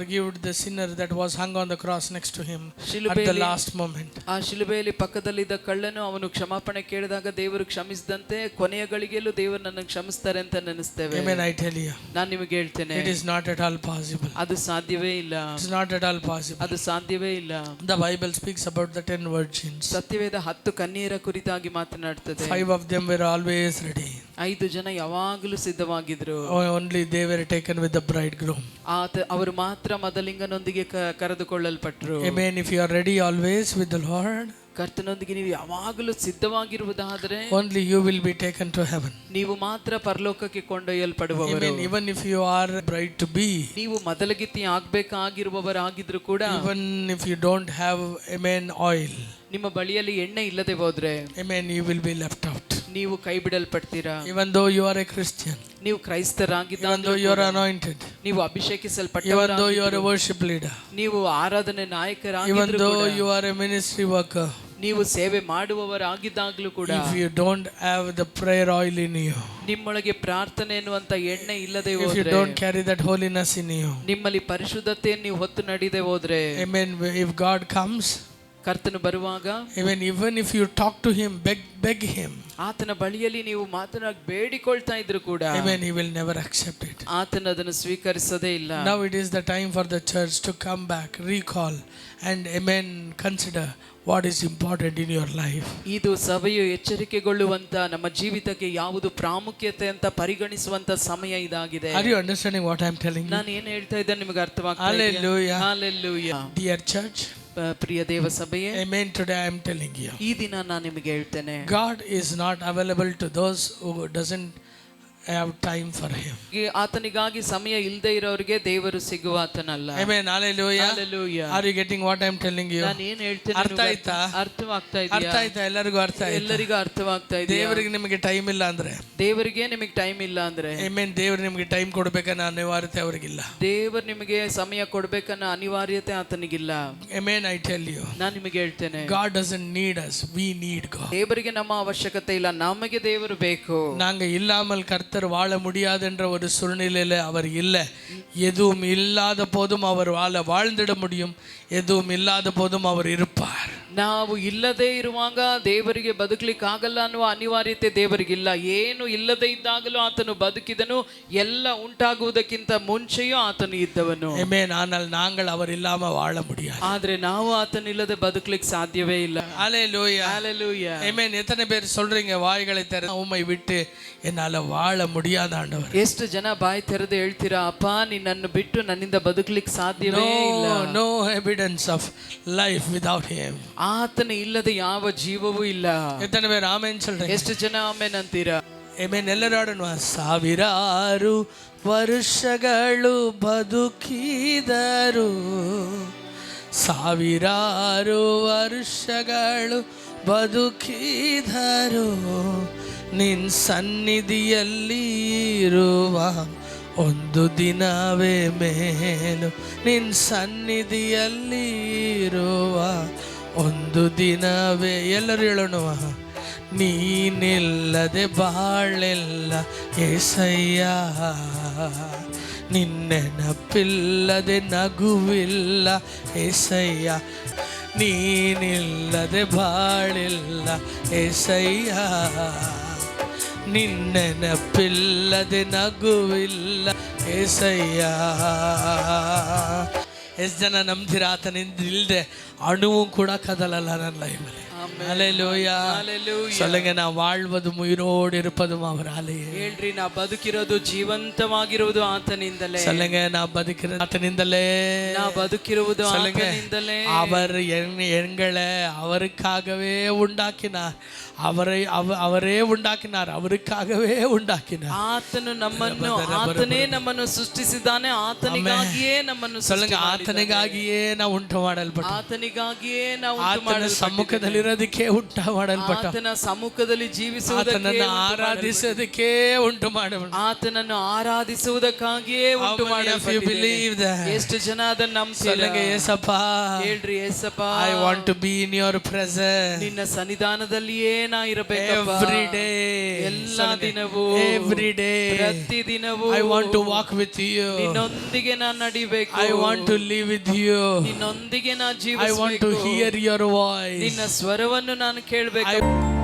forgave the sinner that was hung on the cross next to him at the last moment. ಆ ಶಿಲುಬೆಯಲ್ಲಿ ಪಕ್ಕದಲ್ಲಿದ್ದ ಕಳ್ಳನು ಅವನು ಕ್ಷಮಾಪಣೆ ಕೇಳಿದಾಗ ದೇವರು ಕ್ಷಮಿಸಿದಂತೆ ಕೊನೆಯ ಗಳಿಗೆಯಲ್ಲೂ ದೇವರು ನನ್ನನ್ನು ಕ್ಷಮಿಸ್ತಾರೆ ಅಂತ ನೆನೆಸ್ತೇವೆ. Amen. I tell you, ನಾನು ನಿಮಗೆ ಹೇಳ್ತೇನೆ, it is not at all possible. ಅದು ಸಾಧ್ಯವೇ ಇಲ್ಲ. It is not at all possible. ಅದು ಸಾಧ್ಯವೇ ಇಲ್ಲ. The Bible speaks about the 10 virgins. ಸತ್ಯವೇದ 10 ಕನ್ಯೆಯರ ಕುರಿತಾಗಿ ಮಾತನಾಡುತ್ತದೆ. 5 of them were always ready. 5 ಜನ ಯಾವಾಗಲೂ ಸಿದ್ಧವಾಗಿದ್ರು. Only they were taken with the bridegroom. ಅವರು ಮಾತ್ರ ಮದಲಿಂಗನೊಂದಿಗೆ ಕರೆದುಕೊಳ್ಳಲ್ಪಟ್ಟರು. Amen. If you are ready always with the Lord, ಕರ್ತನೊಂದಿಗೆ ನೀವು ಯಾವಾಗಲೂ ಸಿದ್ಧವಾಗಿರುವುದಾದರೆ only you will be taken to heaven. ನೀವು ಮಾತ್ರ ಪರಲೋಕಕ್ಕೆ ಕೊಂಡೊಯ್ಯಲ್ಪಡುವವರು. Amen. Even if you are bride to be, ನೀವು ಮೊದಲಗಿತ್ತಿ ಆಗಬೇಕಾಗಿರುವವರಾಗಿದ್ರು ಕೂಡ, even if you don't have, amen, oil, ನಿಮ್ಮ ಬಳಿಯಲ್ಲಿ ಎಣ್ಣೆ ಇಲ್ಲದೆ ಹೋದ್ರೆ, amen, you will be left out. ನೀವು ಕೈ ಬಿಡಲ್ಪಡ್ತೀರಾ. Even though you are a Christian, ನೀವು ಕ್ರೈಸ್ತರಾಗಿದ್ದಾಗ, even though you are anointed, ನೀವು ಅಭಿಷೇಕಿಸಲ್ಪಟ್ಟವರಾಗಿದ್ದರೂ, even though you are a worship leader, ನೀವು ಆರಾಧನೆ ನಾಯಕರಾಗಿದ್ದರೂ, even though you are a ministry worker, ನೀವು ಸೇವೆ ಮಾಡುವವರಾಗಿದ್ದಾಗಲೂ ಕೂಡ, if you don't have the prayer oil in you, ನಿಮ್ಮೊಳಗೆ ಪ್ರಾರ್ಥನೆ ಎನ್ನುವಂತ ಎಣ್ಣೆ ಇಲ್ಲದೆ if you ಹೋದ್ರೆ, don't carry that holiness in you, ನಿಮ್ಮಲ್ಲಿ ಪರಿಶುದ್ಧತೆಯನ್ನು ನೀವು ಹೊತ್ತು ನಡೆಯದೆ ಹೋದ್ರೆ, amen, if God comes, ಕರ್ತನು ಬರುವಾಗ, even if you talk to him, beg him, ಆತನ ಬಳಿಯಲ್ಲಿ ನೀವು ಮಾತನಾಡಿ ಬೇಡಿಕೊಳ್ತಾ ಇದ್ರು ಕೂಡ, amen, he will never accept it. ಆತನ ಅದನ್ನು ಸ್ವೀಕರಿಸೋದೇ ಇಲ್ಲ. Now it is the time for the church to come back, recall, and amen, consider what is important in your life. ಇದು ಸಭೆಯು ಎಚ್ಚರಿಕೆಗೊಳ್ಳುವಂತ, ನಮ್ಮ ಜೀವಿತಕ್ಕೆ ಯಾವುದು ಪ್ರಾಮುಖ್ಯತೆ ಅಂತ ಪರಿಗಣಿಸುವಂತ ಸಮಯ ಇದಾಗಿದೆ. Are you understanding what I am telling you? ನಾನು ಏನು ಹೇಳ್ತಾ ಇದ್ದೇನೆ ನಿಮಗೆ ಅರ್ಥವಾಗ್ತಾ ಇದೆಯಾ? Hallelujah. Hallelujah. Dear church, ಪ್ರಿಯ ದೇವ ಸಭೆಯೇ, amen, today I am telling you, ಈ ದಿನ ನಾನು ನಿಮಗೆ ಹೇಳ್ತೇನೆ, God is not available to those who doesn't have time for him. ಆತನಿಗಾಗಿ ಸಮಯ ಇಲ್ಲದೆ ಇರೋರಿಗೆ ದೇವರು ಸಿಗುವ ಆತನಲ್ಲ. Amen. Hallelujah. Hallelujah. Are you getting what I am telling you? ನಾನು ಏನು ಹೇಳ್ತೇನೆ ಅರ್ಥ ಆಯ್ತಾ? ಅರ್ಥವಾಗ್ತಾ ಇದೆಯಾ? ಅರ್ಥ ಆಯ್ತಾ? ಎಲ್ಲರಿಗೂ ಅರ್ಥ ಆಯ್ತಾ? ಎಲ್ಲರಿಗೂ ಅರ್ಥವಾಗ್ತಾ ಇದೆಯಾ? ದೇವರಿಗೆ ನಿಮಗೆ ಟೈಮ್ ಇಲ್ಲ ಅಂದ್ರೆ, ದೇವರಿಗೆ ನಿಮಗೆ ಟೈಮ್ ಇಲ್ಲ ಅಂದ್ರೆ, amen, ದೇವರು ನಿಮಗೆ ಟೈಮ್ ಕೊಡಬೇಕನ್ನೋ ಅನಿವಾರ್ಯತೆ ಅವರಿಗಿಲ್ಲ. ದೇವರು ನಿಮಗೆ ಸಮಯ ಕೊಡಬೇಕನ್ನೋ ಅನಿವಾರ್ಯತೆ ಆತನಿಗಿಲ್ಲ. Amen. I tell you, ನಾನು ನಿಮಗೆ ಹೇಳ್ತೇನೆ, God doesn't need us, we need God. ದೇವರಿಗೆ ನಮ್ಮ ಅವಶ್ಯಕತೆ ಇಲ್ಲ, ನಮಗೆ ದೇವರು ಬೇಕು. நாங்க இல்லாமல் கர்த்தர் வாழ முடியாதுன்ற ஒரு சூழ்நிலையில அவர் இல்லை. எதுவும் இல்லாத போதும் அவர் வாழ்ந்திட முடியும், எதுவும் இல்லாத போதும் அவர் இருப்பார். ನಾವು ಇಲ್ಲದೆ ಇರುವಾಗ ದೇವರಿಗೆ ಬದುಕಲಿಕ್ಕೆ ಆಗಲ್ಲ ಅನ್ನುವ ಅನಿವಾರ್ಯತೆ ದೇವರಿಗಿಲ್ಲ. ಏನು ಇಲ್ಲದೆ ಇದ್ದಾಗಲೂ ಆತನು ಬದುಕಿದನು, ಎಲ್ಲ ಉಂಟಾಗುವುದಕ್ಕಿಂತ ಮುಂಚೆಯೂ ಆತನು ಇದ್ದವನು. ಆಮೆನ್. ஆனால் நாங்கள் அவர் இல்லாம வாழ முடியாது. ಆದ್ರೆ ನಾವು ಆತನಿಲ್ಲದೆ ಬದುಕಲಿಕ್ಕೆ ಸಾಧ್ಯವೇ ಇಲ್ಲ. ஹalleluya. ஹalleluya. ஆமென். எத்தனை பேர் சொல்றீங்க வாய்களை திறந்து உம்மை விட்டு என்னால வாழ முடியாத ஆண்டவர்? ಎಷ್ಟು ಜನ ಬಾಯಿ ತೆರೆದು ಹೇಳ್ತೀರಾ, ಅಪ್ಪ ನಿನ್ನನ್ನು ಬಿಟ್ಟು ನನ್ನಿಂದ ಬದುಕಲಿಕ್ಕೆ ಸಾಧ್ಯವೇ ಇಲ್ಲ. No evidence of life without him. ಆತನ ಇಲ್ಲದೆ ಯಾವ ಜೀವವೂ ಇಲ್ಲ. ಎತ್ತನೆ ಬೇರೆ ಆಮೆನ್ சொல்றீங்க? ಎಷ್ಟು ಜನ ಆಮೆನ್ ಅಂತೀರಾ? ಆಮೆನ್. ಎಲ್ಲರೂ ಆಡೋಣ. ಸಾವಿರಾರು ವರ್ಷಗಳು ಬದುಕಿದರು, ಸಾವಿರಾರು ವರ್ಷಗಳು ಬದುಕಿದರು, ನಿನ್ ಸನ್ನಿಧಿಯಲ್ಲಿ ಇರುವ ಒಂದು ದಿನವೇ ಮೇಲು, ನಿನ್ ಸನ್ನಿಧಿಯಲ್ಲಿ ಇರುವ ಒಂದು ದಿನವೇ. ಎಲ್ಲರೂ ಹೇಳೋಣ, ನೀನಿಲ್ಲದೆ ಬಾಳೆಲ್ಲ ಏಸಯ್ಯ, ನಿನ್ನೆನಪಿಲ್ಲದೆ ನಗುವಿಲ್ಲ ಏಸಯ್ಯ, ನೀನಿಲ್ಲದೆ ಬಾಳಿಲ್ಲ ಏಸಯ್ಯ, ನಿನ್ನೆನಪಿಲ್ಲದೆ ನಗುವಿಲ್ಲ ಏಸಯ್ಯ. ಎಷ್ಟು ಜನ ನಂಬ್ತೀರಾ ಆತನಿಂದ ಇಲ್ಲದೆ ಅಣುವು ಕೂಡ ಕದಲಲ್ಲ ನನ್ನ ಲೈಫಲ್ಲಿ? ஹalleluya. சொல்லுங்க, நான் வாழ்வதும் உயிரோடு இருப்பதும் அவராலே. ಹೇಳ್ರಿ, ನಾ ಬದುಕಿರೋದು ಜೀವಂತವಾಗಿರುವುದು ಆತನಿಂದಲೇ. சொல்லுங்க, நான் பதுக்கிறது ஆத்தனிந்தலே. ನಾ ಬದುಕಿರುವುದು ಆತನಿಂದಲೇ. அவர் எங்களை அவருக்காகவே உண்டாக்கினார், அவரே உண்டாக்கினார், அவருக்காகவே உண்டாக்கினார். ಆತನು ನಮ್ಮನ್ನು, ಆತನೇ ನಮ್ಮನ್ನು ಸೃಷ್ಟಿಸಿದ್ದಾನೆ, ಆತನಿಗಾಗಿಯೇ ನಮ್ಮನ್ನು. சொல்லுங்க, ಆತನಿಗಾಗಿಯೇ ನಾವು ಉಂಟು ಮಾಡಲ್ಪಟ್ಟ, ಆತನಿಗಾಗಿಯೇ ನಾವು ಆತನ ಸಮ್ಮುಖದಲ್ಲಿರೋದು ಜೀವಿಸುವುದಕ್ಕೆ ಉಂಟು ಮಾಡಲ್ಪಟ್ಟ, ಆತನ ಸಮ್ಮುಖದಲ್ಲಿ ಜೀವಿಸುವುದಕ್ಕೆ, ಆತನನ್ನು ಆರಾಧಿಸುವುದಕ್ಕೆ ಉಂಟು ಮಾಡಲ್ಪಟ್ಟ, ಆತನನ್ನು ಆರಾಧಿಸುವುದಕ್ಕಾಗಿಯೇ ಉಂಟು ಮಾಡಲ್ಪಟ್ಟಿದ್ದೇನೆ. ಎಷ್ಟು ಜನ ಅದನ್ನು ನಂಬ್ತೀರಾ? ಏಸಪ್ಪ, ಹೇಳ್ರಿ, Yesappa, I want to be in your presence. ನಿನ್ನ ಸನ್ನಿಧಾನದಲ್ಲಿಯೇ ನಾ ಇರಬೇಕಪ್ಪ. Every day, ಎಲ್ಲ ದಿನವೂ, every day, ಪ್ರತಿ ದಿನವೂ I want to walk with you. ನಿನ್ನೊಂದಿಗೆ ನಾನು ನಡಿಬೇಕು. I want to live with you. ನಿನ್ನೊಂದಿಗೆ ನಾನು I want to ಜೀವಿಸಬೇಕು. hear your voice. ನಿನ್ನ ಸ್ವರವನ್ನು ನಾನು ಕೇಳಬೇಕು.